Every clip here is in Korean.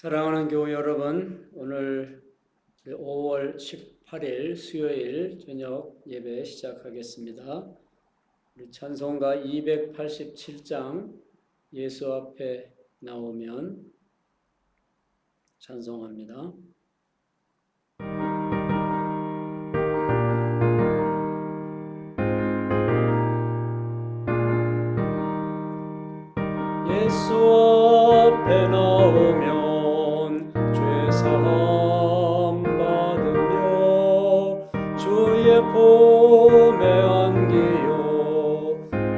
사랑하는 교우 여러분, 오늘 5월 18일 수요일 저녁 예배 시작하겠습니다. 우리 찬송가 287장 예수 앞에 나오면 찬송합니다. 예수 앞에 나오면 죄사함 받으며 주의 품에 안기어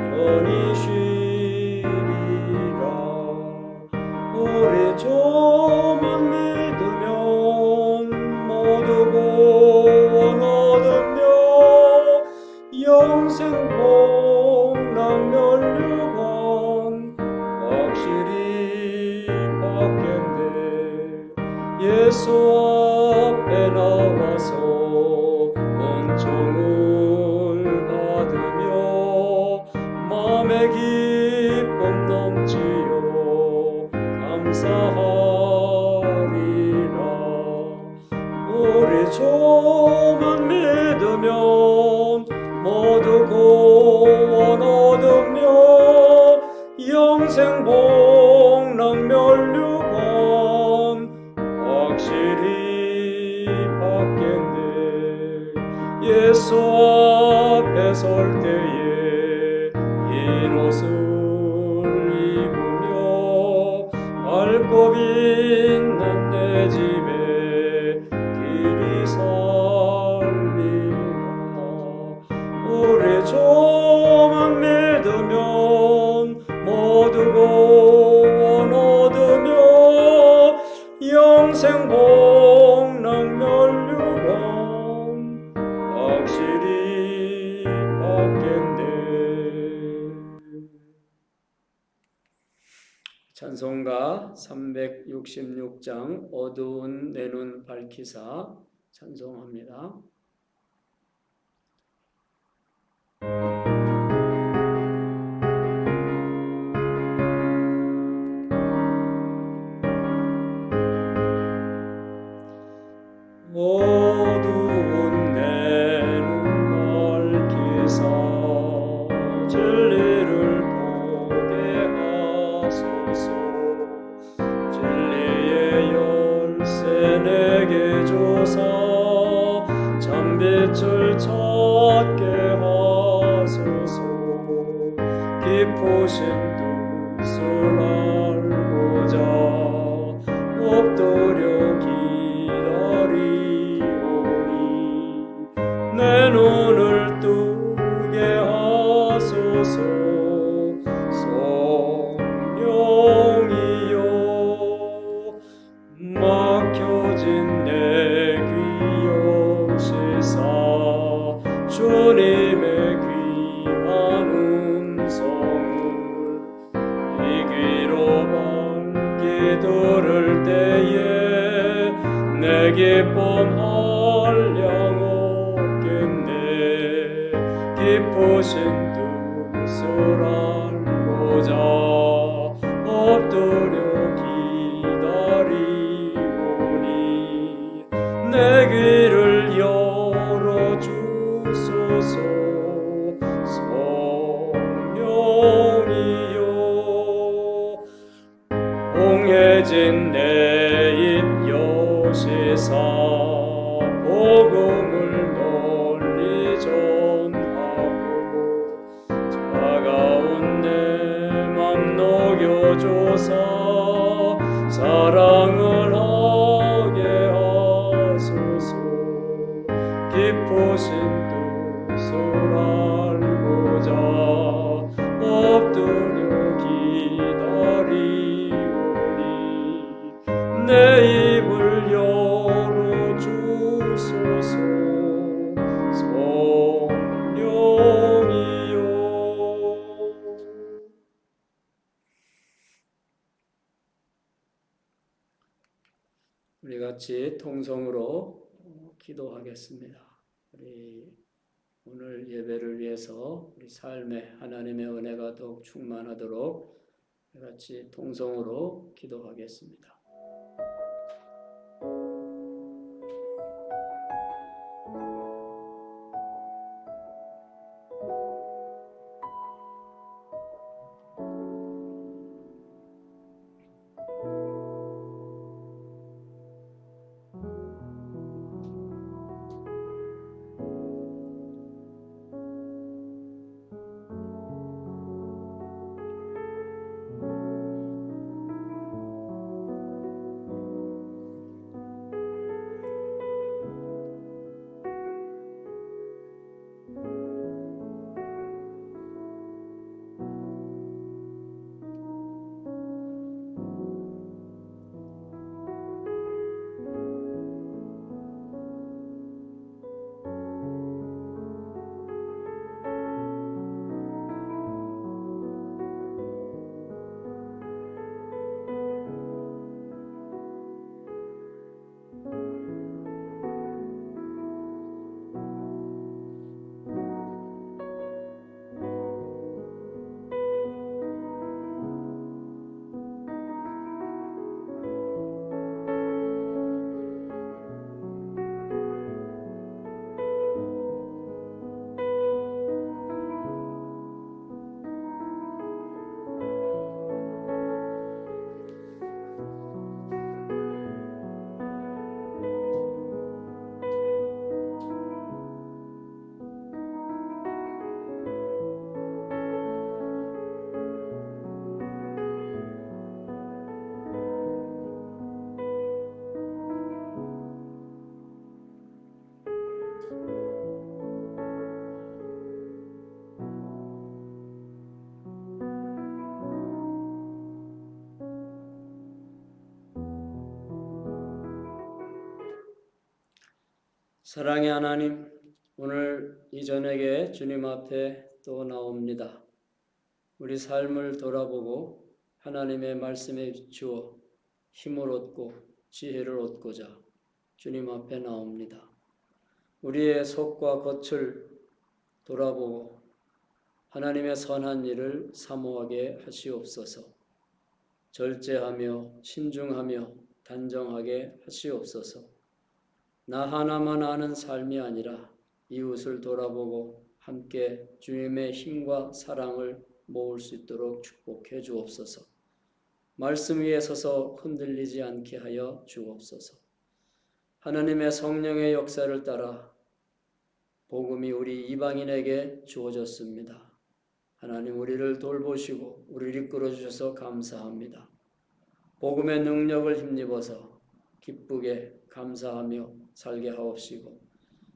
편히 쉬리라. 우리 조만 믿으면 모두 구원 얻으며 영생 복락 면류관 확실히 받겠네. 예수 앞에 나와서 은총을 받으며 마음의 기쁨 넘치어 감사하리라. 우리 조만 믿으면 모두 구원 얻으며 영생 복락 면류관 확실히 받겠네. 예수 앞에 설 때에 흰 옷을 입으며 맑고 빛난 내 집에 길이 살리라. 우리 조만 믿으면 모두 구원 얻으며 영생 복락 면류관 확실히 받겠네. 찬송가 366장 어두운 내 눈 밝히사 찬송합니다. 어두운 내 눈 밝히사 진리를 보게 하소서. 진리의 열쇠 내게 주사 참빛을 찾게 하소서. 깊으신 뜻을 알고자 엎드려 기다리오니 내 눈을 뜨게 하소서. 성령이여 막혀진 내 귀 여시사 주님의 귀한 음성을 이 귀로 밝게 들을 때에 내 기쁨 한량 없겠네. 깊으신 뜻을 알고자 엎드려 기다리오니 내 귀를 열어주소서. 성령이여 공해진 내 입 여시사 복음을 널리 전하고 차가운 내 맘 녹여줘서 사랑을 하게 하소서. 깊으신 뜻을 알고자 엎드려 기다리오니 내 입을 열어주소서. 성령이여. 우리 같이 통성으로 기도하겠습니다. 우리 오늘 예배를 위해서 우리 삶에 하나님의 은혜가 더욱 충만하도록 같이 통성으로 기도하겠습니다. 사랑의 하나님, 오늘 이 저녁에 주님 앞에 또 나옵니다. 우리 삶을 돌아보고 하나님의 말씀에 비추어 힘을 얻고 지혜를 얻고자 주님 앞에 나옵니다. 우리의 속과 겉을 돌아보고 하나님의 선한 일을 사모하게 하시옵소서. 절제하며 신중하며 단정하게 하시옵소서. 나 하나만 아는 삶이 아니라 이웃을 돌아보고 함께 주님의 힘과 사랑을 모을 수 있도록 축복해 주옵소서. 말씀 위에 서서 흔들리지 않게 하여 주옵소서. 하나님의 성령의 역사를 따라 복음이 우리 이방인에게 주어졌습니다. 하나님 우리를 돌보시고 우리를 이끌어 주셔서 감사합니다. 복음의 능력을 힘입어서 기쁘게 감사하며 살게 하옵시고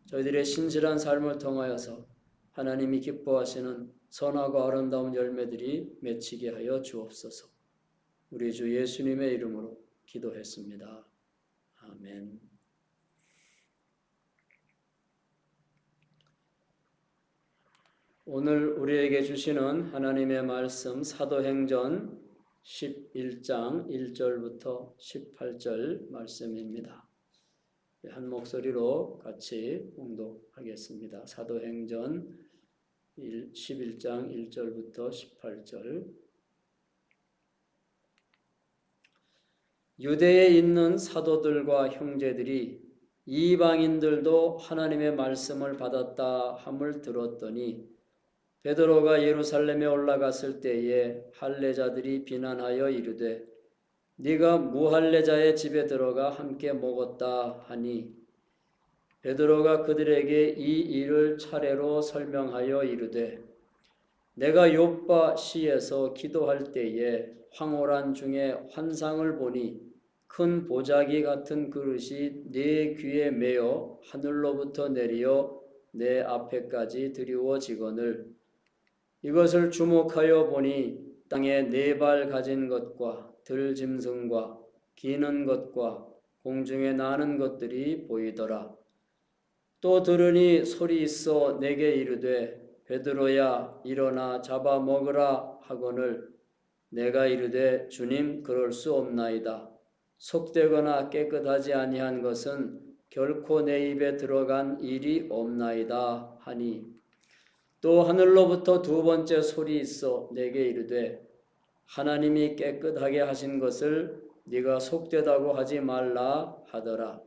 저희들의 신실한 삶을 통하여서 하나님이 기뻐하시는 선하고 아름다운 열매들이 맺히게 하여 주옵소서. 우리 주 예수님의 이름으로 기도했습니다. 아멘. 오늘 우리에게 주시는 하나님의 말씀 사도행전 11장 1절부터 18절 말씀입니다. 한 목소리로 같이 봉독하겠습니다. 사도행전 11장 1절부터 18절. 유대에 있는 사도들과 형제들이 이방인들도 하나님의 말씀을 받았다 함을 들었더니 베드로가 예루살렘에 올라갔을 때에 할례자들이 비난하여 이르되 네가 무할례자의 집에 들어가 함께 먹었다 하니 베드로가 그들에게 이 일을 차례로 설명하여 이르되 내가 욥바 시에서 기도할 때에 황홀한 중에 환상을 보니 큰 보자기 같은 그릇이 내 귀에 매어 하늘로부터 내리어 내 앞에까지 드리워지거늘 이것을 주목하여 보니 땅에 4발 가진 것과 들짐승과 기는 것과 공중에 나는 것들이 보이더라. 또 들으니 소리 있어 내게 이르되 베드로야 일어나 잡아 먹으라 하거늘 내가 이르되 주님 그럴 수 없나이다. 속되거나 깨끗하지 아니한 것은 결코 내 입에 들어간 일이 없나이다 하니 또 하늘로부터 2번째 소리 있어 내게 이르되 하나님이 깨끗하게 하신 것을 네가 속되다고 하지 말라 하더라.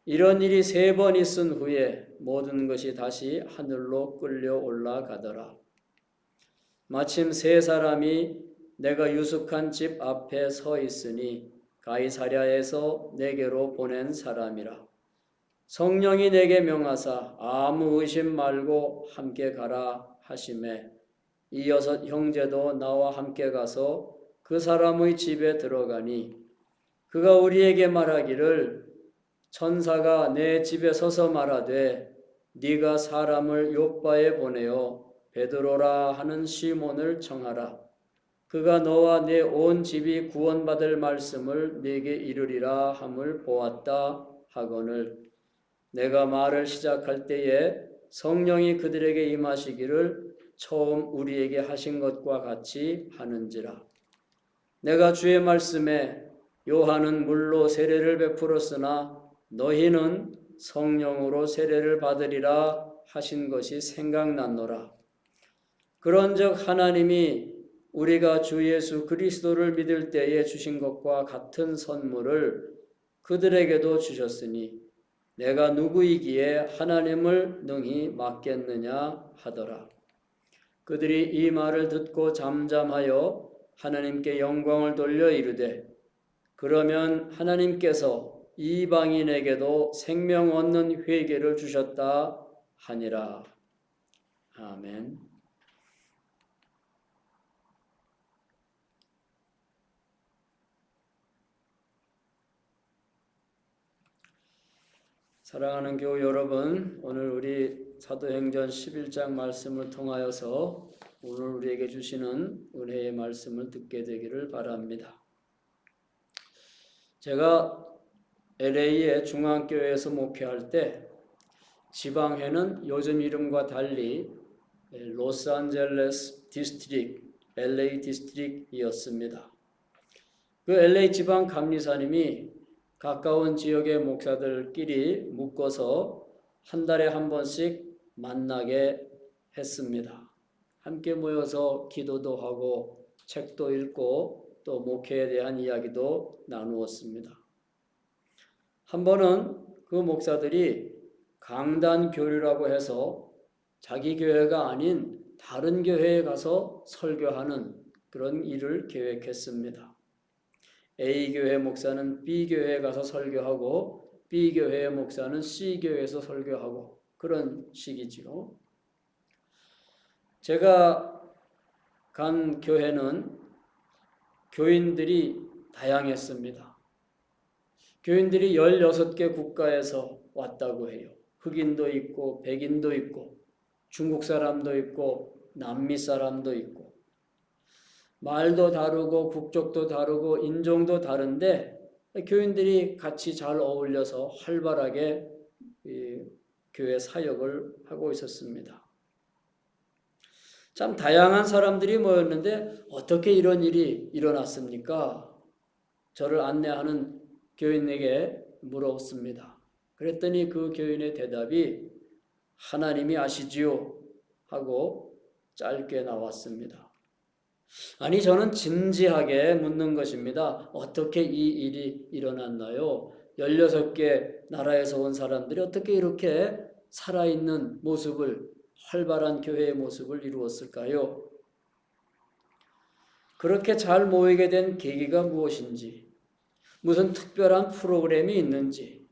이런 일이 3번 있은 후에 모든 것이 다시 하늘로 끌려 올라가더라. 마침 3사람이 내가 유숙한 집 앞에 서 있으니 가이사랴에서 내게로 보낸 사람이라. 성령이 내게 명하사 아무 의심 말고 함께 가라 하시매 이 6 형제도 나와 함께 가서 그 사람의 집에 들어가니 그가 우리에게 말하기를 천사가 내 집에 서서 말하되 네가 사람을 욥바에 보내어 베드로라 하는 시몬을 청하라. 그가 너와 내 온 집이 구원받을 말씀을 네게 이르리라 함을 보았다 하거늘 내가 말을 시작할 때에 성령이 그들에게 임하시기를 처음 우리에게 하신 것과 같이 하는지라. 내가 주의 말씀에 요한은 물로 세례를 베풀었으나 너희는 성령으로 세례를 받으리라 하신 것이 생각났노라. 그런즉 하나님이 우리가 주 예수 그리스도를 믿을 때에 주신 것과 같은 선물을 그들에게도 주셨으니 내가 누구이기에 하나님을 능히 막겠느냐 하더라. 그들이 이 말을 듣고 잠잠하여 하나님께 영광을 돌려 이르되 그러면 하나님께서 이방인에게도 생명 얻는 회개를 주셨다 하니라. 아멘. 사랑하는 교우 여러분, 오늘 우리 사도행전 11장 말씀을 통하여서 오늘 우리에게 주시는 은혜의 말씀을 듣게 되기를 바랍니다. 제가 LA의 중앙교회에서 목회할 때 지방회는 요즘 이름과 달리 로스앤젤레스 디스트릭, LA 디스트릭이었습니다. 그 LA 지방 감리사님이 가까운 지역의 목사들끼리 묶어서 한 달에 한 번씩 만나게 했습니다. 함께 모여서 기도도 하고 책도 읽고 또 목회에 대한 이야기도 나누었습니다. 한 번은 그 목사들이 강단 교류라고 해서 자기 교회가 아닌 다른 교회에 가서 설교하는 그런 일을 계획했습니다. A 교회 목사는 B 교회에 가서 설교하고 B 교회의 목사는 C 교회에서 설교하고 그런 식이지요. 제가 간 교회는 교인들이 다양했습니다. 교인들이 16개 국가에서 왔다고 해요. 흑인도 있고 백인도 있고 중국 사람도 있고 남미 사람도 있고 말도 다르고 국적도 다르고 인종도 다른데 교인들이 같이 잘 어울려서 활발하게 교회 사역을 하고 있었습니다. 참 다양한 사람들이 모였는데 어떻게 이런 일이 일어났습니까? 저를 안내하는 교인에게 물었습니다. 그랬더니 그 교인의 대답이 하나님이 아시지요? 하고 짧게 나왔습니다. 아니, 저는 진지하게 묻는 것입니다. 어떻게 이 일이 일어났나요? 16개 나라에서 온 사람들이 어떻게 이렇게 살아있는 모습을, 활발한 교회의 모습을 이루었을까요? 그렇게 잘 모이게 된 계기가 무엇인지, 무슨 특별한 프로그램이 있는지,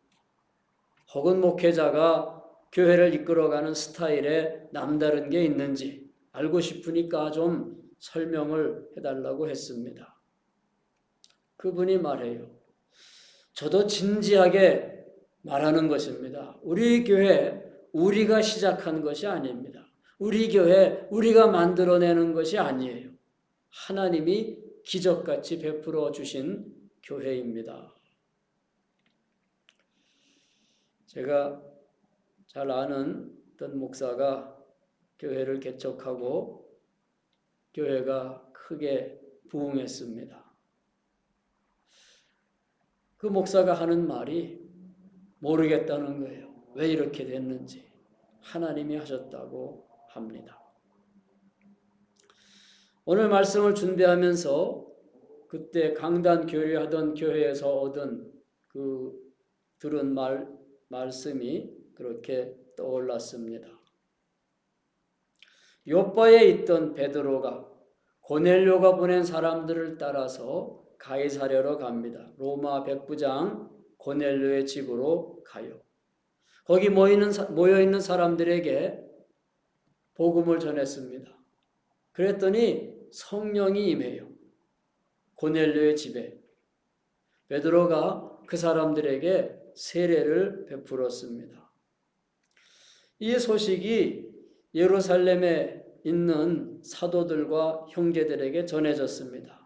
혹은 목회자가 교회를 이끌어가는 스타일에 남다른 게 있는지 알고 싶으니까 좀 설명을 해달라고 했습니다. 그분이 말해요. 저도 진지하게 말하는 것입니다. 우리 교회, 우리가 시작한 것이 아닙니다. 우리 교회, 우리가 만들어내는 것이 아니에요. 하나님이 기적같이 베풀어 주신 교회입니다. 제가 잘 아는 어떤 목사가 교회를 개척하고 교회가 크게 부흥했습니다. 그 목사가 하는 말이 모르겠다는 거예요. 왜 이렇게 됐는지. 하나님이 하셨다고 합니다. 오늘 말씀을 준비하면서 그때 강단 교류하던 교회에서 얻은 들은 말씀이 그렇게 떠올랐습니다. 요바에 있던 베드로가 고넬료가 보낸 사람들을 따라서 가이사랴로 갑니다. 로마 백부장 고넬료의 집으로 가요. 거기 모여있는 사람들에게 복음을 전했습니다. 그랬더니 성령이 임해요. 고넬료의 집에. 베드로가 그 사람들에게 세례를 베풀었습니다. 이 소식이 예루살렘에 있는 사도들과 형제들에게 전해졌습니다.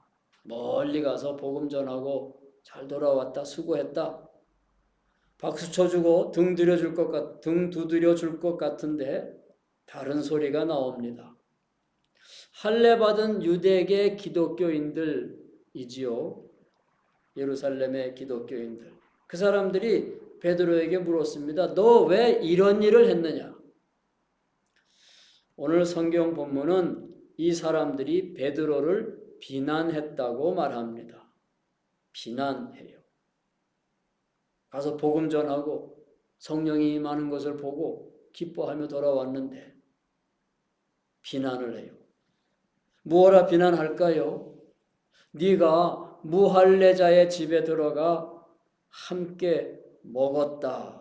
멀리 가서 복음 전하고 잘 돌아왔다, 수고했다. 박수 쳐주고 등 두드려 줄 것 같은데 다른 소리가 나옵니다. 할례받은 유대계 기독교인들이지요. 예루살렘의 기독교인들. 그 사람들이 베드로에게 물었습니다. 너 왜 이런 일을 했느냐? 오늘 성경 본문은 이 사람들이 베드로를 비난했다고 말합니다. 비난해요. 가서 복음 전하고 성령이 임하는 것을 보고 기뻐하며 돌아왔는데 비난을 해요. 무엇라 비난할까요? 네가 무할례자의 집에 들어가 함께 먹었다.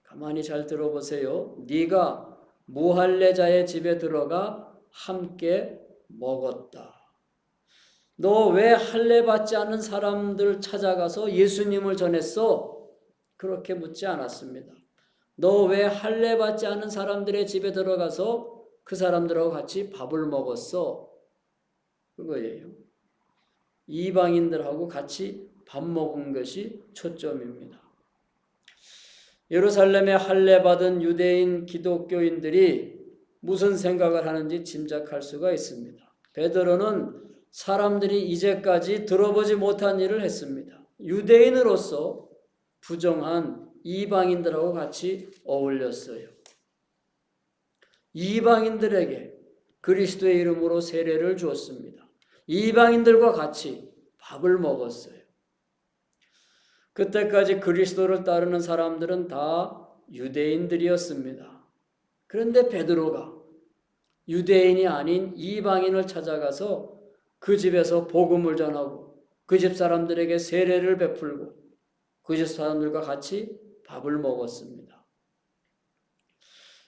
가만히 잘 들어보세요. 네가 무할례자의 집에 들어가 함께 먹었다. 너 왜 할례 받지 않은 사람들 찾아가서 예수님을 전했어? 그렇게 묻지 않았습니다. 너 왜 할례 받지 않은 사람들의 집에 들어가서 그 사람들하고 같이 밥을 먹었어? 그거예요. 이방인들하고 같이 밥 먹은 것이 초점입니다. 예루살렘에 할례받은 유대인 기독교인들이 무슨 생각을 하는지 짐작할 수가 있습니다. 베드로는 사람들이 이제까지 들어보지 못한 일을 했습니다. 유대인으로서 부정한 이방인들하고 같이 어울렸어요. 이방인들에게 그리스도의 이름으로 세례를 주었습니다. 이방인들과 같이 밥을 먹었어요. 그때까지 그리스도를 따르는 사람들은 다 유대인들이었습니다. 그런데 베드로가 유대인이 아닌 이방인을 찾아가서 그 집에서 복음을 전하고 그 집 사람들에게 세례를 베풀고 그 집 사람들과 같이 밥을 먹었습니다.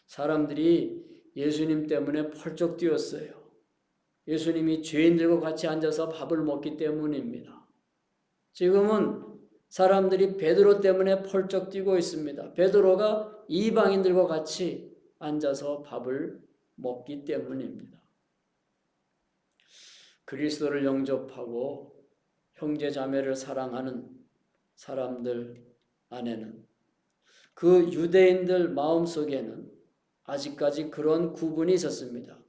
사람들이 예수님 때문에 펄쩍 뛰었어요. 예수님이 죄인들과 같이 앉아서 밥을 먹기 때문입니다. 지금은 사람들이 베드로 때문에 펄쩍 뛰고 있습니다. 베드로가 이방인들과 같이 앉아서 밥을 먹기 때문입니다. 그리스도를 영접하고 형제 자매를 사랑하는 사람들 안에는 그 유대인들 마음속에는 아직까지 그런 구분이 있었습니다.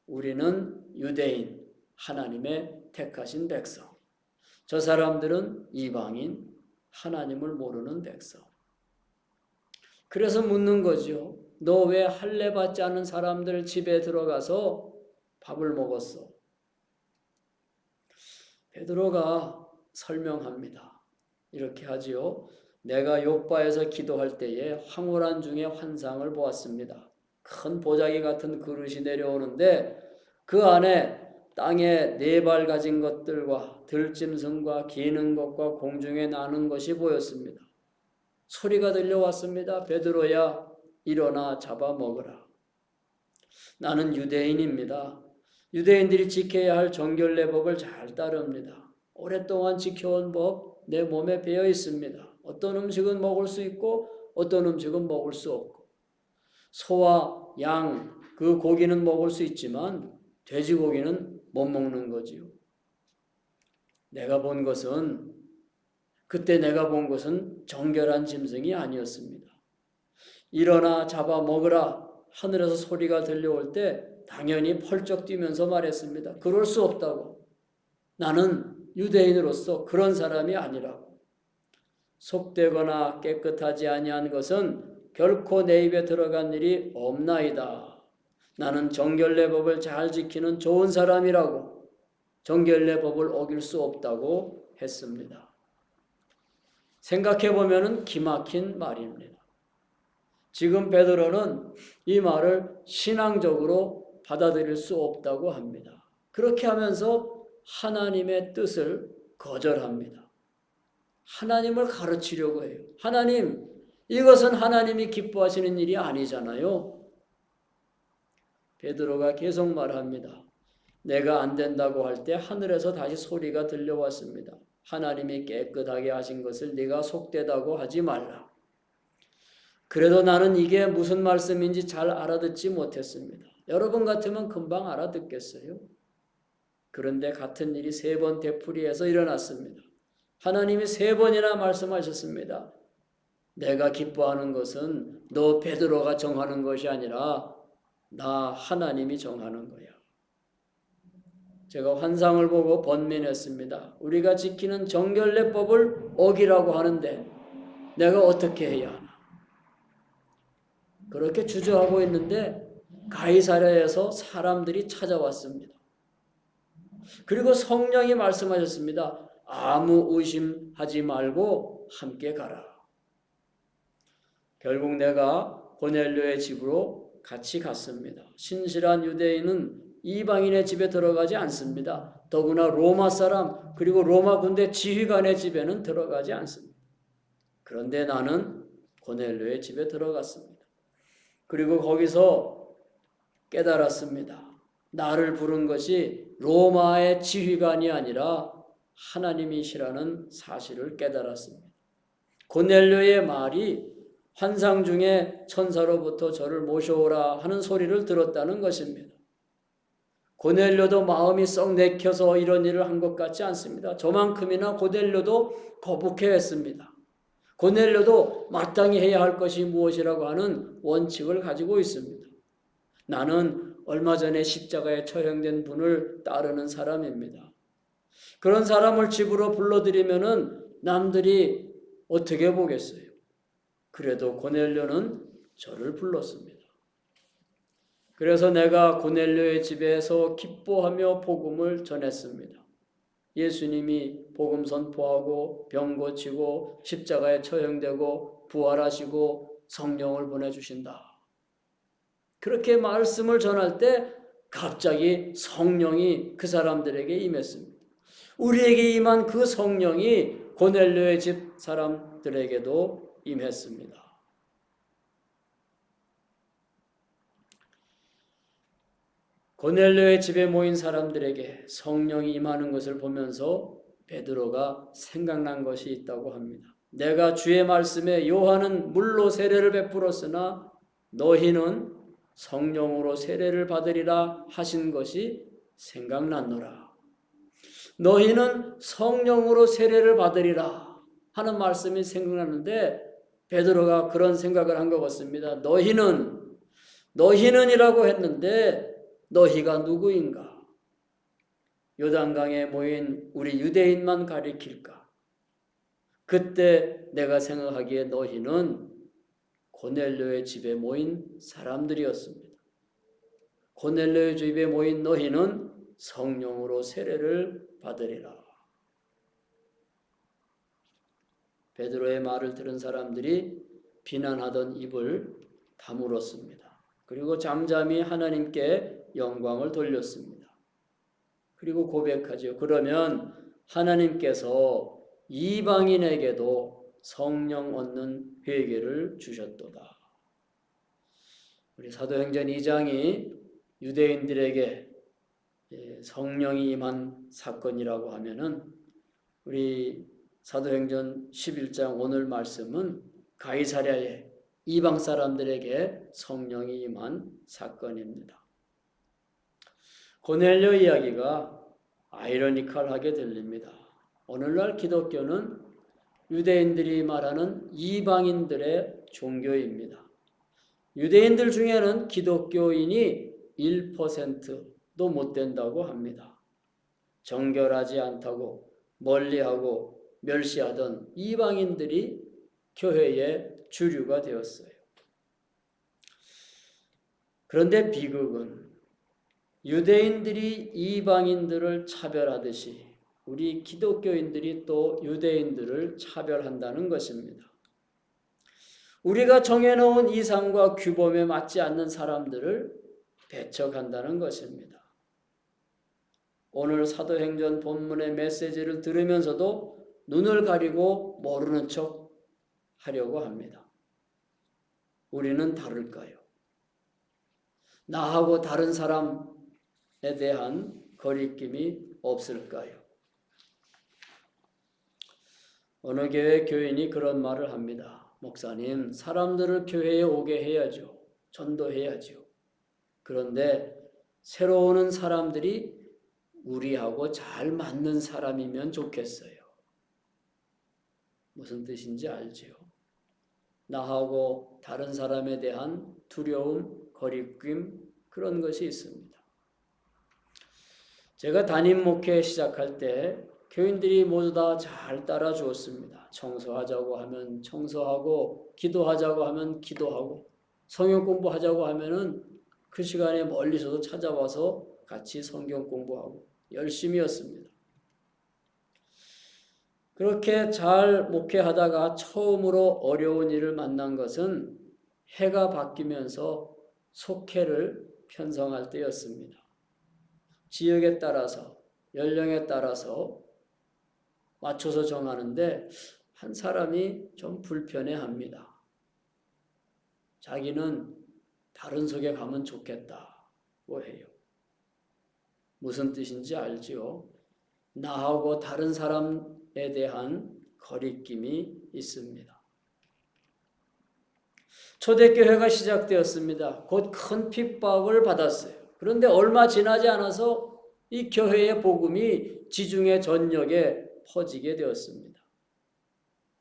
우리는 유대인, 하나님의 택하신 백성. 저 사람들은 이방인, 하나님을 모르는 백성. 그래서 묻는 거죠. 너 왜 할례 받지 않은 사람들 집에 들어가서 밥을 먹었어? 베드로가 설명합니다. 이렇게 하지요. 내가 욥바에서 기도할 때에 황홀한 중에 환상을 보았습니다. 큰 보자기 같은 그릇이 내려오는데 그 안에 땅에 네 발 가진 것들과 들짐승과 기는 것과 공중에 나는 것이 보였습니다. 소리가 들려왔습니다. 베드로야, 일어나 잡아먹으라. 나는 유대인입니다. 유대인들이 지켜야 할 정결례법을 잘 따릅니다. 오랫동안 지켜온 법 내 몸에 배어 있습니다. 어떤 음식은 먹을 수 있고 어떤 음식은 먹을 수 없고 소와 양, 그 고기는 먹을 수 있지만 돼지고기는 못 먹는 거지요. 그때 내가 본 것은 정결한 짐승이 아니었습니다. 일어나 잡아 먹으라 하늘에서 소리가 들려올 때 당연히 펄쩍 뛰면서 말했습니다. 그럴 수 없다고. 나는 유대인으로서 그런 사람이 아니라고. 속되거나 깨끗하지 아니한 것은 결코 내 입에 들어간 일이 없나이다. 나는 정결례법을 잘 지키는 좋은 사람이라고. 정결례법을 어길 수 없다고 했습니다. 생각해보면 기막힌 말입니다. 지금 베드로는 이 말을 신앙적으로 받아들일 수 없다고 합니다. 그렇게 하면서 하나님의 뜻을 거절합니다. 하나님을 가르치려고 해요. 하나님, 이것은 하나님이 기뻐하시는 일이 아니잖아요. 베드로가 계속 말합니다. 내가 안 된다고 할 때 하늘에서 다시 소리가 들려왔습니다. 하나님이 깨끗하게 하신 것을 네가 속되다고 하지 말라. 그래도 나는 이게 무슨 말씀인지 잘 알아듣지 못했습니다. 여러분 같으면 금방 알아듣겠어요. 그런데 같은 일이 3번 되풀이해서 일어났습니다. 하나님이 3번이나 말씀하셨습니다. 내가 기뻐하는 것은 너 베드로가 정하는 것이 아니라 나 하나님이 정하는 거야. 제가 환상을 보고 번민했습니다. 우리가 지키는 정결례법을 어기라고 하는데 내가 어떻게 해야 하나? 그렇게 주저하고 있는데 가이사랴에서 사람들이 찾아왔습니다. 그리고 성령이 말씀하셨습니다. 아무 의심하지 말고 함께 가라. 결국 내가 고넬료의 집으로 같이 갔습니다. 신실한 유대인은 이방인의 집에 들어가지 않습니다. 더구나 로마 사람 그리고 로마 군대 지휘관의 집에는 들어가지 않습니다. 그런데 나는 고넬료의 집에 들어갔습니다. 그리고 거기서 깨달았습니다. 나를 부른 것이 로마의 지휘관이 아니라 하나님이시라는 사실을 깨달았습니다. 고넬료의 말이 환상 중에 천사로부터 저를 모셔오라 하는 소리를 들었다는 것입니다. 고넬료도 마음이 썩 내켜서 이런 일을 한 것 같지 않습니다. 저만큼이나 고넬료도 거북해했습니다. 고넬료도 마땅히 해야 할 것이 무엇이라고 하는 원칙을 가지고 있습니다. 나는 얼마 전에 십자가에 처형된 분을 따르는 사람입니다. 그런 사람을 집으로 불러들이면은 남들이 어떻게 보겠어요? 그래도 고넬료는 저를 불렀습니다. 그래서 내가 고넬료의 집에서 기뻐하며 복음을 전했습니다. 예수님이 복음 선포하고 병 고치고 십자가에 처형되고 부활하시고 성령을 보내주신다. 그렇게 말씀을 전할 때 갑자기 성령이 그 사람들에게 임했습니다. 우리에게 임한 그 성령이 고넬료의 집 사람들에게도 임했습니다. 고넬료의 집에 모인 사람들에게 성령이 임하는 것을 보면서 베드로가 생각난 것이 있다고 합니다. 내가 주의 말씀에 요한은 물로 세례를 베풀었으나 너희는 성령으로 세례를 받으리라 하신 것이 생각났노라. 너희는 성령으로 세례를 받으리라 하는 말씀이 생각났는데 베드로가 그런 생각을 한 것 같습니다. 너희는이라고 했는데 너희가 누구인가? 요단강에 모인 우리 유대인만 가리킬까? 그때 내가 생각하기에 너희는 고넬료의 집에 모인 사람들이었습니다. 고넬료의 집에 모인 너희는 성령으로 세례를 받으리라. 베드로의 말을 들은 사람들이 비난하던 입을 다물었습니다. 그리고 잠잠히 하나님께 영광을 돌렸습니다. 그리고 고백하죠. 그러면 하나님께서 이방인에게도 성령 얻는 회개를 주셨도다. 우리 사도행전 2장이 유대인들에게 성령이 임한 사건이라고 하면은 우리 사도행전 11장 오늘 말씀은 가이사랴에 이방 사람들에게 성령이 임한 사건입니다. 고넬료 이야기가 아이러니컬하게 들립니다. 오늘날 기독교는 유대인들이 말하는 이방인들의 종교입니다. 유대인들 중에는 기독교인이 1%도 못 된다고 합니다. 정결하지 않다고 멀리하고 멸시하던 이방인들이 교회의 주류가 되었어요. 그런데 비극은 유대인들이 이방인들을 차별하듯이 우리 기독교인들이 또 유대인들을 차별한다는 것입니다. 우리가 정해놓은 이상과 규범에 맞지 않는 사람들을 배척한다는 것입니다. 오늘 사도행전 본문의 메시지를 들으면서도 눈을 가리고 모르는 척 하려고 합니다. 우리는 다를까요? 나하고 다른 사람에 대한 거리낌이 없을까요? 어느 교회 교인이 그런 말을 합니다. 목사님, 사람들을 교회에 오게 해야죠. 전도해야죠. 그런데 새로 오는 사람들이 우리하고 잘 맞는 사람이면 좋겠어요. 무슨 뜻인지 알지요? 나하고 다른 사람에 대한 두려움, 거리낌 그런 것이 있습니다. 제가 담임 목회 시작할 때 교인들이 모두 다 잘 따라 주었습니다. 청소하자고 하면 청소하고 기도하자고 하면 기도하고 성경 공부하자고 하면은 그 시간에 멀리서도 찾아와서 같이 성경 공부하고 열심히였습니다. 그렇게 잘 목회하다가 처음으로 어려운 일을 만난 것은 해가 바뀌면서 속회를 편성할 때였습니다. 지역에 따라서 연령에 따라서 맞춰서 정하는데 한 사람이 좀 불편해합니다. 자기는 다른 속에 가면 좋겠다고 해요. 무슨 뜻인지 알지요? 나하고 다른 사람에 대한 거리낌이 있습니다. 초대교회가 시작되었습니다. 곧 큰 핍박을 받았어요. 그런데 얼마 지나지 않아서 이 교회의 복음이 지중해 전역에 퍼지게 되었습니다.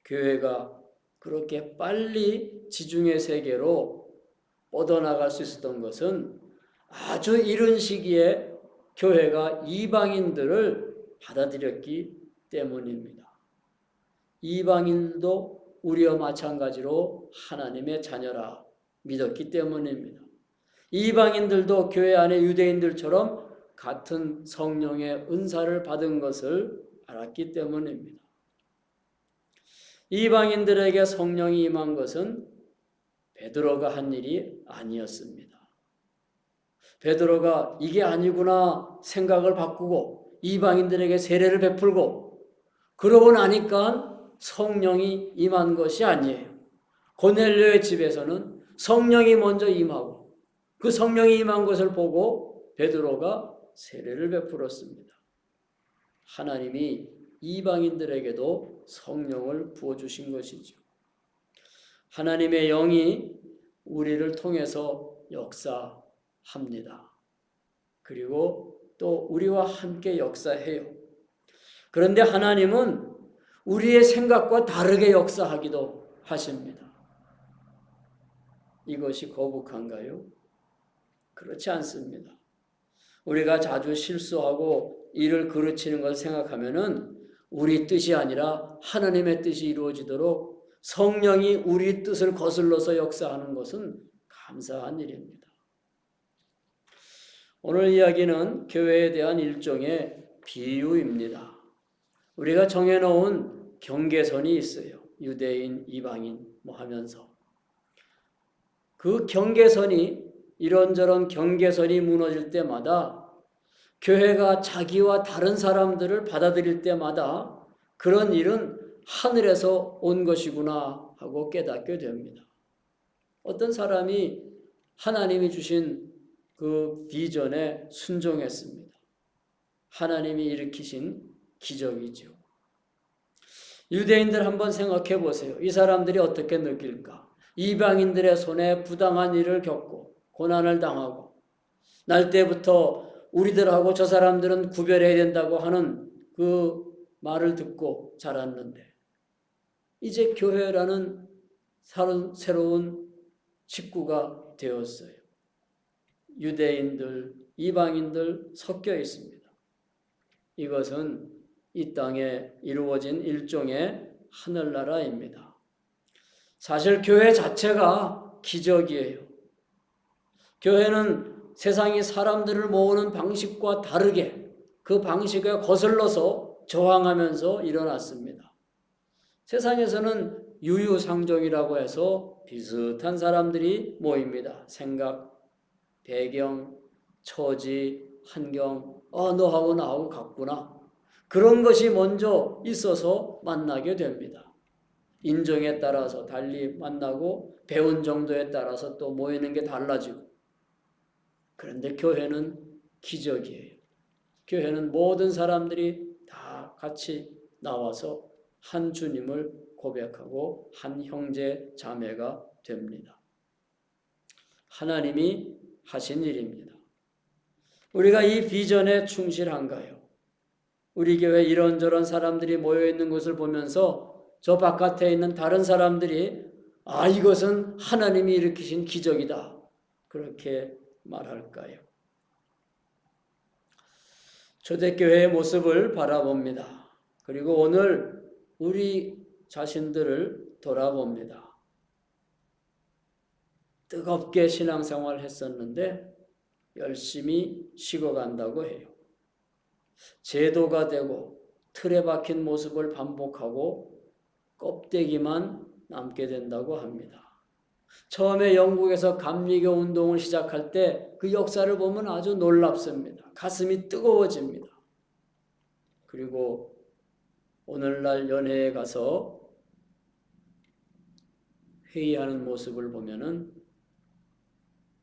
교회가 그렇게 빨리 지중해 세계로 뻗어나갈 수 있었던 것은 아주 이른 시기에 교회가 이방인들을 받아들였기 때문입니다. 이방인도 우리와 마찬가지로 하나님의 자녀라 믿었기 때문입니다. 이방인들도 교회 안에 유대인들처럼 같은 성령의 은사를 받은 것을 알았기 때문입니다. 이방인들에게 성령이 임한 것은 베드로가 한 일이 아니었습니다. 베드로가 이게 아니구나 생각을 바꾸고 이방인들에게 세례를 베풀고 그러고 나니까 성령이 임한 것이 아니에요. 고넬료의 집에서는 성령이 먼저 임하고 그 성령이 임한 것을 보고 베드로가 세례를 베풀었습니다. 하나님이 이방인들에게도 성령을 부어주신 것이죠. 하나님의 영이 우리를 통해서 역사합니다. 그리고 또 우리와 함께 역사해요. 그런데 하나님은 우리의 생각과 다르게 역사하기도 하십니다. 이것이 거북한가요? 그렇지 않습니다. 우리가 자주 실수하고 일을 그르치는 것을 생각하면은 우리 뜻이 아니라 하나님의 뜻이 이루어지도록 성령이 우리 뜻을 거슬러서 역사하는 것은 감사한 일입니다. 오늘 이야기는 교회에 대한 일종의 비유입니다. 우리가 정해놓은 경계선이 있어요. 유대인, 이방인 하면서. 그 경계선이 이런저런 경계선이 무너질 때마다 교회가 자기와 다른 사람들을 받아들일 때마다 그런 일은 하늘에서 온 것이구나 하고 깨닫게 됩니다. 어떤 사람이 하나님이 주신 그 비전에 순종했습니다. 하나님이 일으키신 기적이죠. 유대인들 한번 생각해 보세요. 이 사람들이 어떻게 느낄까? 이방인들의 손에 부당한 일을 겪고 고난을 당하고 날 때부터 우리들하고 저 사람들은 구별해야 된다고 하는 그 말을 듣고 자랐는데 이제 교회라는 새로운 식구가 되었어요. 유대인들, 이방인들 섞여 있습니다. 이것은 이 땅에 이루어진 일종의 하늘나라입니다. 사실 교회 자체가 기적이에요. 교회는 세상이 사람들을 모으는 방식과 다르게 그 방식에 거슬러서 저항하면서 일어났습니다. 세상에서는 유유상종이라고 해서 비슷한 사람들이 모입니다. 생각, 배경, 처지, 환경, 너하고 나하고 같구나. 그런 것이 먼저 있어서 만나게 됩니다. 인종에 따라서 달리 만나고 배운 정도에 따라서 또 모이는 게 달라지고. 그런데 교회는 기적이에요. 교회는 모든 사람들이 다 같이 나와서 한 주님을 고백하고 한 형제 자매가 됩니다. 하나님이 하신 일입니다. 우리가 이 비전에 충실한가요? 우리 교회 이런저런 사람들이 모여있는 것을 보면서 저 바깥에 있는 다른 사람들이 이것은 하나님이 일으키신 기적이다. 그렇게 말할까요? 초대교회의 모습을 바라봅니다. 그리고 오늘 우리 자신들을 돌아봅니다. 뜨겁게 신앙생활을 했었는데 열심히 식어간다고 해요. 제도가 되고 틀에 박힌 모습을 반복하고 껍데기만 남게 된다고 합니다. 처음에 영국에서 감리교 운동을 시작할 때 그 역사를 보면 아주 놀랍습니다. 가슴이 뜨거워집니다. 그리고 오늘날 연회에 가서 회의하는 모습을 보면은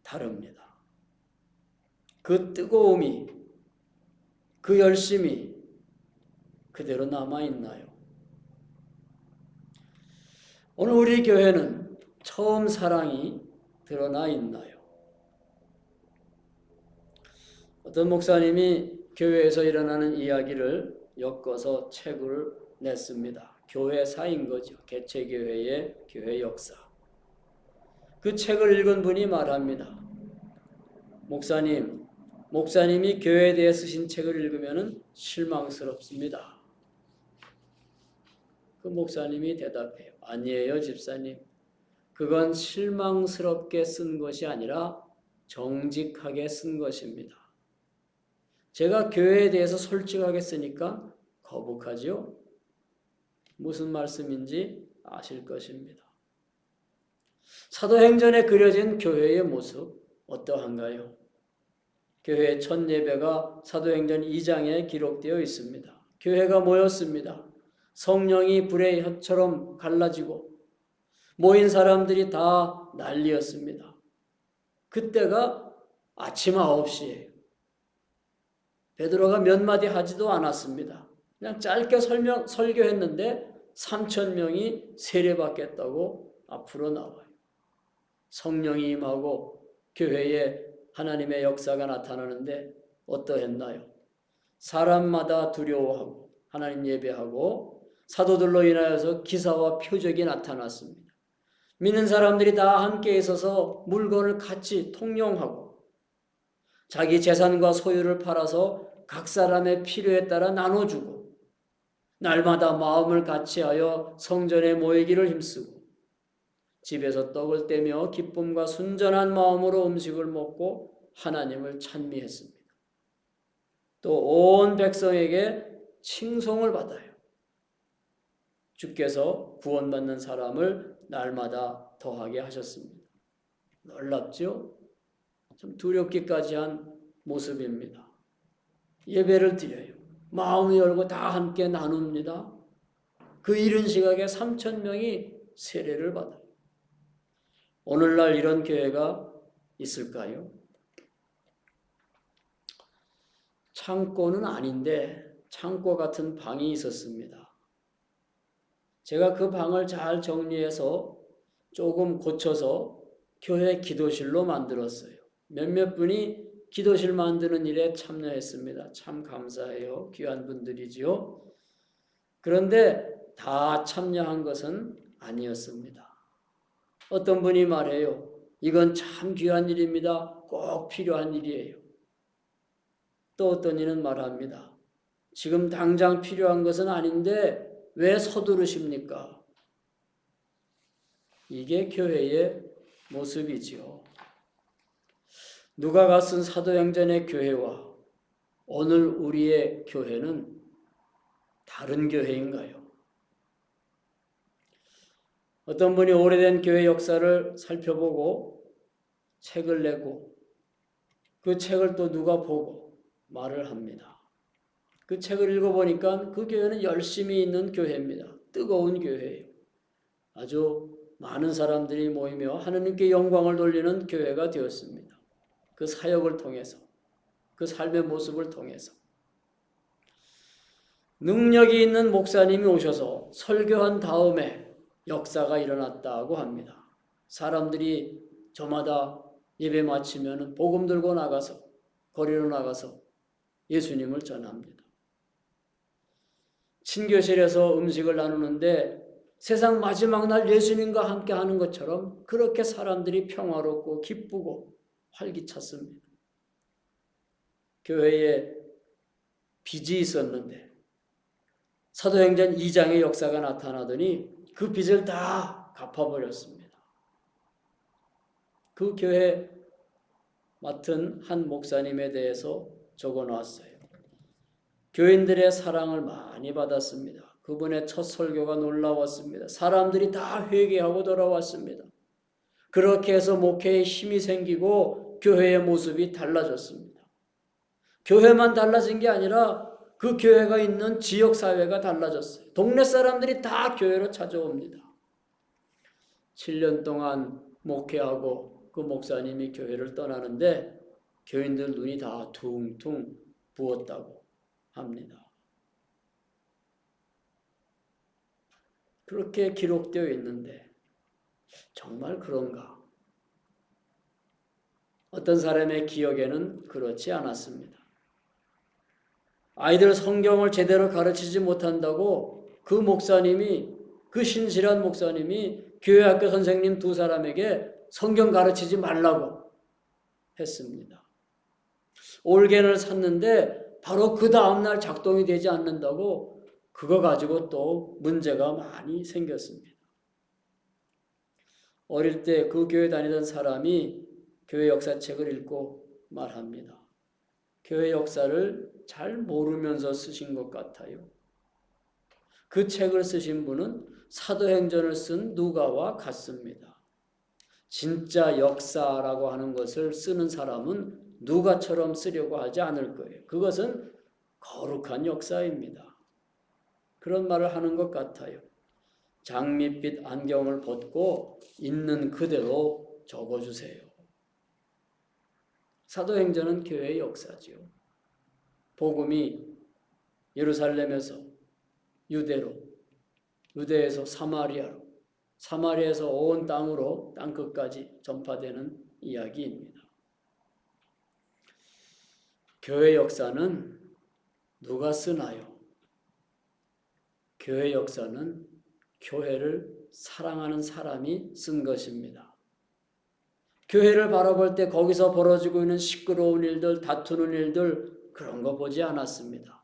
다릅니다. 그 뜨거움이, 그 열심이 그대로 남아있나요? 오늘 우리 교회는 처음 사랑이 드러나 있나요? 어떤 목사님이 교회에서 일어나는 이야기를 엮어서 책을 냈습니다. 교회사인 거죠. 개최교회의 교회 역사. 그 책을 읽은 분이 말합니다. 목사님이 교회에 대해 쓰신 책을 읽으면 실망스럽습니다. 그 목사님이 대답해요. 아니에요, 집사님. 그건 실망스럽게 쓴 것이 아니라 정직하게 쓴 것입니다. 제가 교회에 대해서 솔직하게 쓰니까 거북하지요? 무슨 말씀인지 아실 것입니다. 사도행전에 그려진 교회의 모습 어떠한가요? 교회의 첫 예배가 사도행전 2장에 기록되어 있습니다. 교회가 모였습니다. 성령이 불의 혀처럼 갈라지고 모인 사람들이 다 난리였습니다. 그때가 아침 9시예요. 베드로가 몇 마디 하지도 않았습니다. 그냥 짧게 설교했는데 3,000명이 세례받겠다고 앞으로 나와요. 성령이 임하고 교회에 하나님의 역사가 나타나는데 어떠했나요? 사람마다 두려워하고 하나님 예배하고 사도들로 인하여서 기사와 표적이 나타났습니다. 믿는 사람들이 다 함께 있어서 물건을 같이 통용하고 자기 재산과 소유를 팔아서 각 사람의 필요에 따라 나눠주고 날마다 마음을 같이하여 성전에 모이기를 힘쓰고 집에서 떡을 떼며 기쁨과 순전한 마음으로 음식을 먹고 하나님을 찬미했습니다. 또 온 백성에게 칭송을 받아요. 주께서 구원받는 사람을 날마다 더하게 하셨습니다. 놀랍죠? 좀 두렵기까지 한 모습입니다. 예배를 드려요. 마음을 열고 다 함께 나눕니다. 그 이른 시각에 3,000명이 세례를 받아요. 오늘날 이런 교회가 있을까요? 창고는 아닌데 창고 같은 방이 있었습니다. 제가 그 방을 잘 정리해서 조금 고쳐서 교회 기도실로 만들었어요. 몇몇 분이 기도실 만드는 일에 참여했습니다. 참 감사해요. 귀한 분들이지요. 그런데 다 참여한 것은 아니었습니다. 어떤 분이 말해요. 이건 참 귀한 일입니다. 꼭 필요한 일이에요. 또 어떤 이는 말합니다. 지금 당장 필요한 것은 아닌데 왜 서두르십니까? 이게 교회의 모습이지요. 누가가 쓴 사도행전의 교회와 오늘 우리의 교회는 다른 교회인가요? 어떤 분이 오래된 교회 역사를 살펴보고 책을 내고 그 책을 또 누가 보고 말을 합니다. 그 책을 읽어보니까 그 교회는 열심히 있는 교회입니다. 뜨거운 교회예요. 아주 많은 사람들이 모이며 하나님께 영광을 돌리는 교회가 되었습니다. 그 사역을 통해서, 그 삶의 모습을 통해서. 능력이 있는 목사님이 오셔서 설교한 다음에 역사가 일어났다고 합니다. 사람들이 저마다 예배 마치면 복음 들고 나가서 거리로 나가서 예수님을 전합니다. 친교실에서 음식을 나누는데 세상 마지막 날 예수님과 함께 하는 것처럼 그렇게 사람들이 평화롭고 기쁘고 활기찼습니다. 교회에 빚이 있었는데 사도행전 2장의 역사가 나타나더니 그 빚을 다 갚아버렸습니다. 그 교회 맡은 한 목사님에 대해서 적어놨어요. 교인들의 사랑을 많이 받았습니다. 그분의 첫 설교가 놀라웠습니다. 사람들이 다 회개하고 돌아왔습니다. 그렇게 해서 목회에 힘이 생기고 교회의 모습이 달라졌습니다. 교회만 달라진 게 아니라 그 교회가 있는 지역사회가 달라졌어요. 동네 사람들이 다 교회로 찾아옵니다. 7년 동안 목회하고 그 목사님이 교회를 떠나는데 교인들 눈이 다 퉁퉁 부었다고 합니다. 그렇게 기록되어 있는데 정말 그런가? 어떤 사람의 기억에는 그렇지 않았습니다. 아이들 성경을 제대로 가르치지 못한다고 그 신실한 목사님이 교회학교 선생님 2사람에게 성경 가르치지 말라고 했습니다. 올겐을 샀는데 바로 그 다음날 작동이 되지 않는다고 그거 가지고 또 문제가 많이 생겼습니다. 어릴 때 그 교회 다니던 사람이 교회 역사책을 읽고 말합니다. 교회 역사를 잘 모르면서 쓰신 것 같아요. 그 책을 쓰신 분은 사도행전을 쓴 누가와 같습니다. 진짜 역사라고 하는 것을 쓰는 사람은 누가처럼 쓰려고 하지 않을 거예요. 그것은 거룩한 역사입니다. 그런 말을 하는 것 같아요. 장밋빛 안경을 벗고 있는 그대로 적어주세요. 사도행전은 교회의 역사지요. 복음이 예루살렘에서 유대로, 유대에서 사마리아로, 사마리아에서 온 땅으로 땅끝까지 전파되는 이야기입니다. 교회 역사는 누가 쓰나요? 교회 역사는 교회를 사랑하는 사람이 쓴 것입니다. 교회를 바라볼 때 거기서 벌어지고 있는 시끄러운 일들, 다투는 일들 그런 거 보지 않았습니다.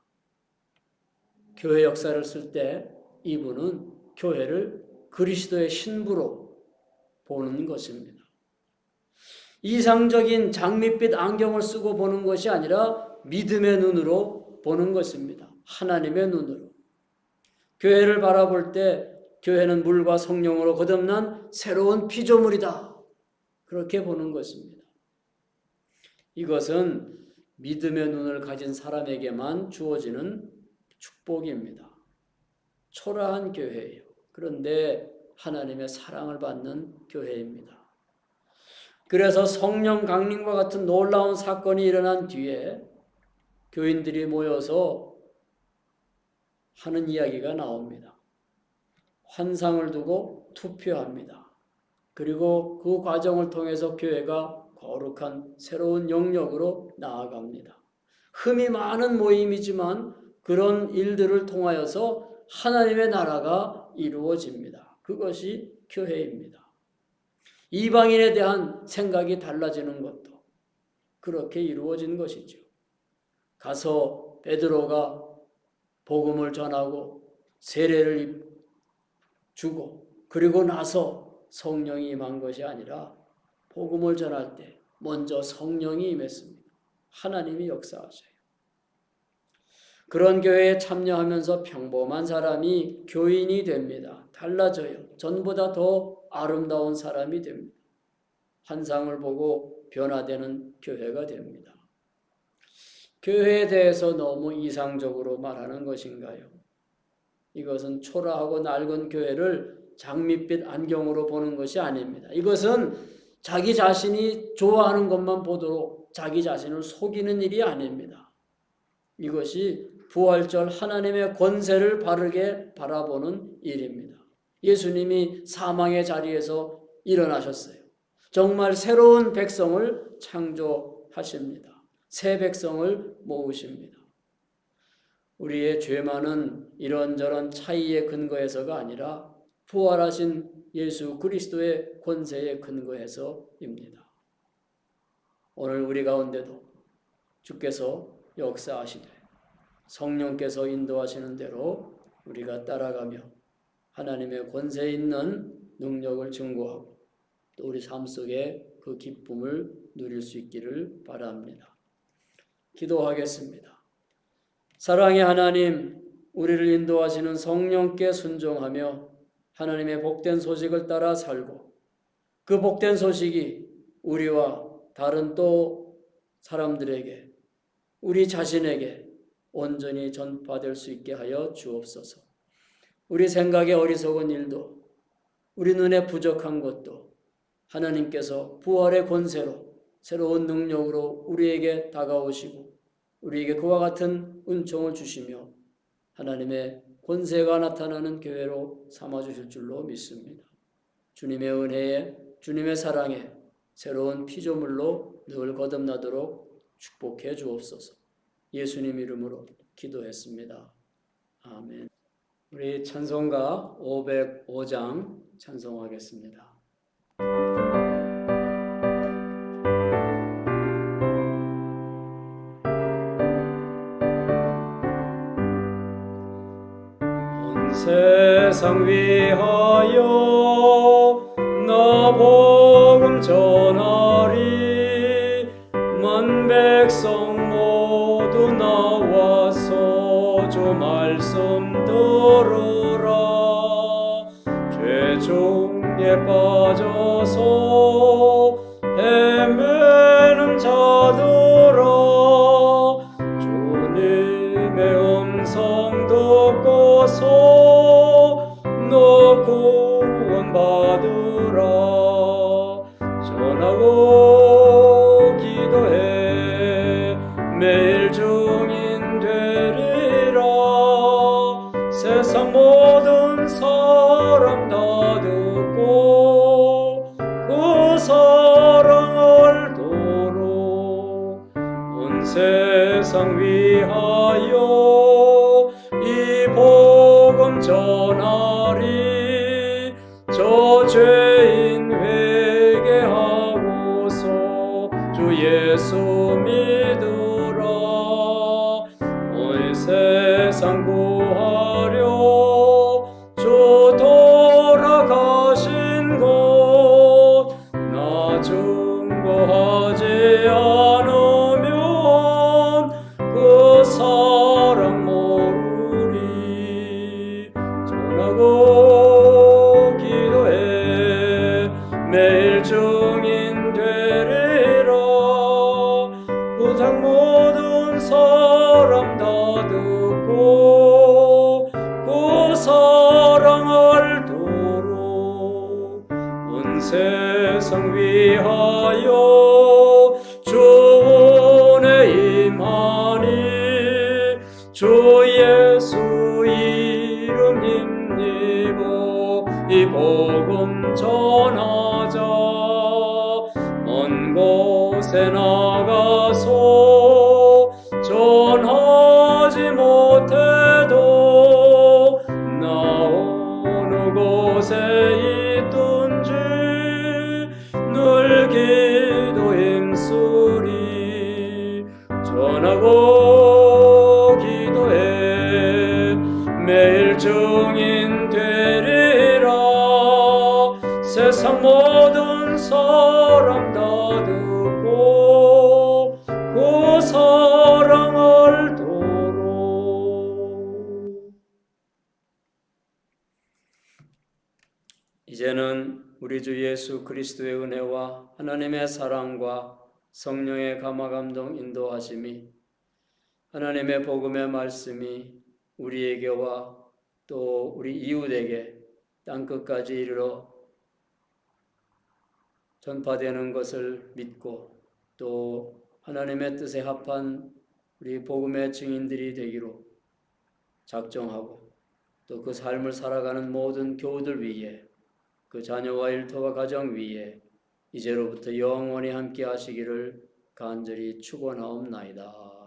교회 역사를 쓸 때 이분은 교회를 그리스도의 신부로 보는 것입니다. 이상적인 장밋빛 안경을 쓰고 보는 것이 아니라 믿음의 눈으로 보는 것입니다. 하나님의 눈으로. 교회를 바라볼 때 교회는 물과 성령으로 거듭난 새로운 피조물이다. 그렇게 보는 것입니다. 이것은 믿음의 눈을 가진 사람에게만 주어지는 축복입니다. 초라한 교회예요. 그런데 하나님의 사랑을 받는 교회입니다. 그래서 성령 강림과 같은 놀라운 사건이 일어난 뒤에 교인들이 모여서 하는 이야기가 나옵니다. 환상을 두고 투표합니다. 그리고 그 과정을 통해서 교회가 거룩한 새로운 영역으로 나아갑니다. 흠이 많은 모임이지만 그런 일들을 통하여서 하나님의 나라가 이루어집니다. 그것이 교회입니다. 이방인에 대한 생각이 달라지는 것도 그렇게 이루어진 것이죠. 가서 베드로가 복음을 전하고 세례를 주고 그리고 나서 성령이 임한 것이 아니라 복음을 전할 때 먼저 성령이 임했습니다. 하나님이 역사하셔요. 그런 교회에 참여하면서 평범한 사람이 교인이 됩니다. 달라져요. 전보다 더 아름다운 사람이 됩니다. 환상을 보고 변화되는 교회가 됩니다. 교회에 대해서 너무 이상적으로 말하는 것인가요? 이것은 초라하고 낡은 교회를 장밋빛 안경으로 보는 것이 아닙니다. 이것은 자기 자신이 좋아하는 것만 보도록 자기 자신을 속이는 일이 아닙니다. 이것이 부활절 하나님의 권세를 바르게 바라보는 일입니다. 예수님이 사망의 자리에서 일어나셨어요. 정말 새로운 백성을 창조하십니다. 새 백성을 모으십니다. 우리의 죄만은 이런저런 차이의 근거에서가 아니라 부활하신 예수 그리스도의 권세의 근거에서입니다. 오늘 우리 가운데도 주께서 역사하시되 성령께서 인도하시는 대로 우리가 따라가며 하나님의 권세 있는 능력을 증거하고 또 우리 삶 속에 그 기쁨을 누릴 수 있기를 바랍니다. 기도하겠습니다. 사랑의 하나님, 우리를 인도하시는 성령께 순종하며 하나님의 복된 소식을 따라 살고 그 복된 소식이 우리와 다른 또 사람들에게 우리 자신에게 온전히 전파될 수 있게 하여 주옵소서. 우리 생각의 어리석은 일도 우리 눈에 부족한 것도 하나님께서 부활의 권세로 새로운 능력으로 우리에게 다가오시고 우리에게 그와 같은 은총을 주시며 하나님의 권세가 나타나는 교회로 삼아주실 줄로 믿습니다. 주님의 은혜에 주님의 사랑에 새로운 피조물로 늘 거듭나도록 축복해 주옵소서. 예수님 이름으로 기도했습니다. 아멘. 우리 찬송가 505장 찬송하겠습니다. 온 세상 위하여 나 복음 전하리. 만 백성 모두 나와서 주 말씀 들으라. 죄중에 빠져서 헤매는 자들아, 주님의 음성 듣고서 너 구원받으라. 전하고 기도해 매일 증인 되리라. 세상 모든 사람 다 듣고 그 사랑 알도록 온 세상 위하여 이 복음 전하리. 저 죄인 회개하고서 주 예수 믿으라. 온 세상 구하려 주 돌아가신 곳 나 증거하지 않으면 그 사랑 모르리. 전하고 기도해 매일 증인 되리라. 구장 모든 사람 다 듣고 그 사랑 알도록 온 세상 위하여 주 은혜 임하니. 주 예수 이름 힘입어 이 복음 전하자. 먼 곳에 나가서 전하지 못해도 나 어느 곳에 있든지 늘 기도 힘쓰리. 전하고 기도해 매일 증인 되리라. 세상 모든 사람 다 듣고 그 사랑 알도록. 이제는 우리 주 예수 그리스도의 은혜와 하나님의 사랑과 성령의 감화감동 인도하심이, 하나님의 복음의 말씀이 우리에게와 또 우리 이웃에게 땅끝까지 이르러 전파되는 것을 믿고 또 하나님의 뜻에 합한 우리 복음의 증인들이 되기로 작정하고 또 그 삶을 살아가는 모든 교우들 위에, 그 자녀와 일터와 가정 위에 이제로부터 영원히 함께 하시기를 간절히 축원하옵나이다.